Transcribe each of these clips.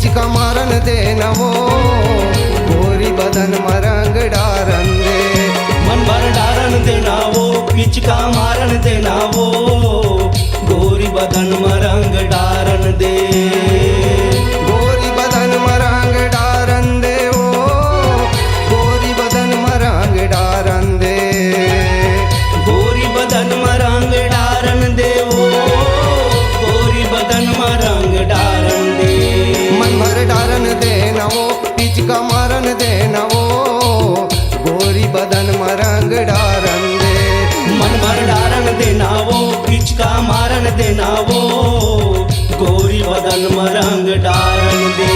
पिचका मारन दे नवो गोरी बदन मरंग डारन दे। मन भर डारन देना वो पिचका मारन देना वो गोरी बदन मरंग डारन दे। गोरी बदन मरंग डारन दे ओ गोरी बदन मरंग डारन दे। गोरी बदन मरंग डारन दे वो गोरी बदन मरंग डारन दे। मन भर डारन दे नवो पिचका मारन दे नवो गोरी बदन मरंग डारन दे। मन भर डारन देना वो पिचका मारन देना वो गोरी बदन मरंग डारन दे।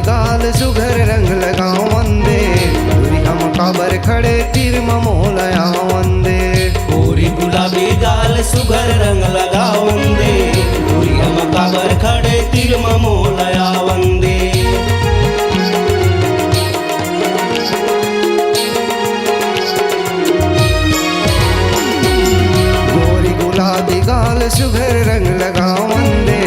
गाल सुघर रंग लगावन दे गोरी हम काबर खड़े तीर ममोलया वंदे। गोरी गुलाबी गाल सुघर रंग लगावन दे गोरी हम काबर खड़े तीर ममोलया वंदे। गोरी गुलाबी गाल सुघर रंग लगावन दे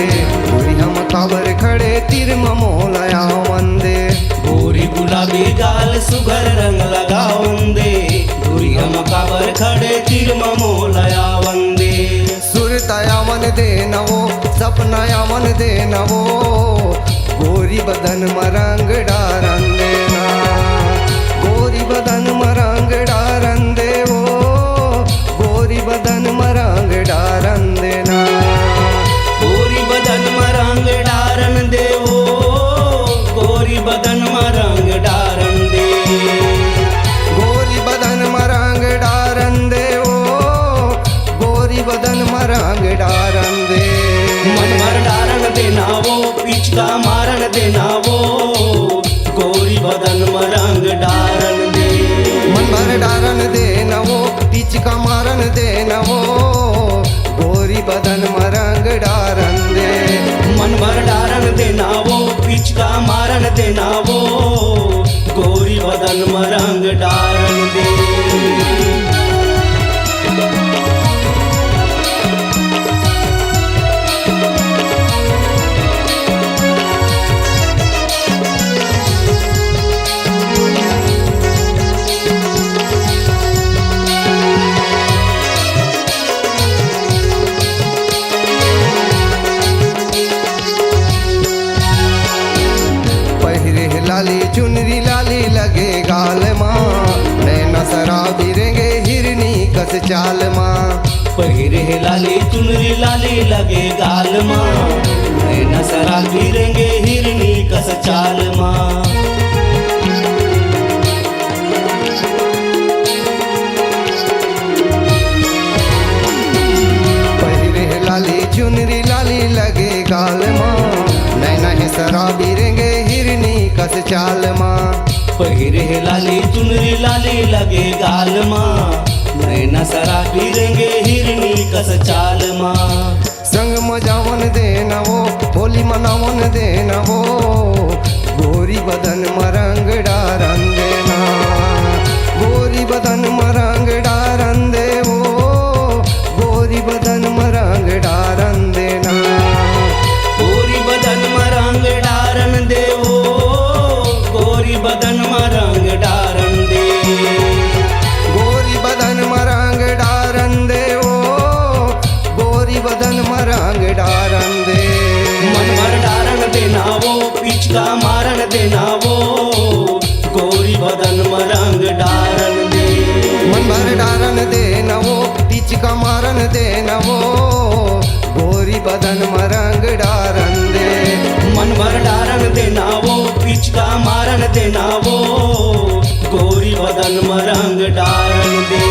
गोरी हम काबर खड़े तीर ममोलया वंदे। गोरी गुलाबी गाल सुघर रंग लगावन दे गोरी हम काबर खड़े तीर ममोलया वंदे। सुरतया मन दे नवो सपनाया मन दे नवो गोरी बदन मरंग डारन देना। गोरी बदन मरंग डारन दे वो गोरी बदन मरंग डारन देना। गोरी बदन मरंग डारन दे वो गोरी बदन मरंग डारन दे। गोरी बदन मरंग डारन दे वो गोरी बदन मरंग डारन दे। मन भर डारन देना वो पिचका मारन देना वो गोरी बदन मरंग डारन दे। मन भर डारन दे नवो पिचका मारन दे नवो गोरी बदन मरंग डारन दे। मन भर डारन देना वो पिचका मारन देना वो गोरी बदन मरंग डारन दे। लाली चुनरी लाली लगे गाल माँ नैना शराबी रेंगे हिरनी कस चाल माँ। पहिरे लाली चुनरी लाली लगे गाल माँ नैना शराबी रेंगे हिरनी कस चाल माँ। पहिरे लाली चुनरी लाली लगे गाल माँ नैना शराबी रेंगे हिरनी कस चाल माँ। पहिरे लाली चुनरी लाली लगे गाल माँ नैना शराबी रेंगे हिरनी कस चाल माँ। संग मजावन दे नवो होली मनावन दे नवो गोरी बदन मरंग डारन देना। गोरी बदन मरंग डारन दे वो गोरी बदन मरंग डारन देना। गोरी बदन मरंग डारन दे वो गोरी बदन मरंग डारन दे। गोरी बदन मरंग डारन दे वो गोरी बदन मरंग डारन दे। मन भर डारन देना वो पिचका मारन देना वो गोरी बदन मरंग डारन दे। मन भर डारन दे नवो पिचका मारन दे नवो गोरी बदन मरंग डारन दे। मन भर डारन देना वो पिचका मारन देना वो गोरी बदन मरंग डारन दे।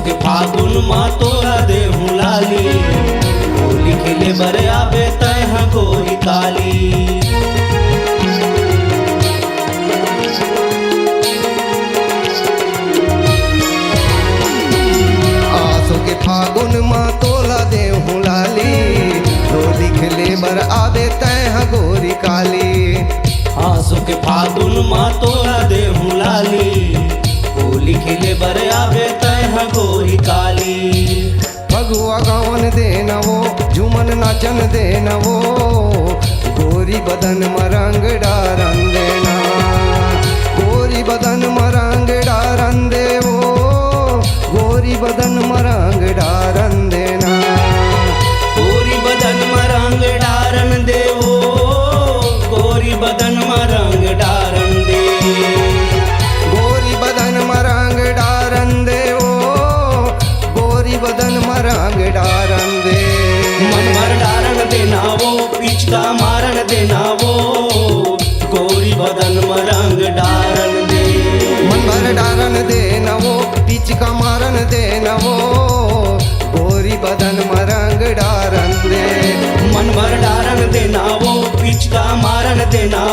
के फागुन माँ तोरा देहूँ लाली होली खेले बर आवे तह गोरी काली आसो के फागुन माँ तोला देहूँ लाली होली खेले बर आवे तह गोरी काली आसो के फागुन माँ तोरा देहूँ लाली होली खेले बर आवे तह गोरी काली फगुआ गावन देनवो झुमन नाचन देनवो गोरी बदन मरंग डारन देना गोरी बदन मरंग डारन देवो गोरी बदन मरंग डारन देना गोरी बदन मरंग डारन देवो गोरी बदन मरंग डारन दे गोरी बदन मरंग डारन देवो गोरी बदन मरंग डारन दे मन भर डारन देना वो पिचका मारन देना वो गोरी बदन मरंग डारन दे मन भर डारन देनवो पिचका मारन देनवो गोरी बदन मरंग डारन दे मन भर डारन देना वो पिचका मारन देना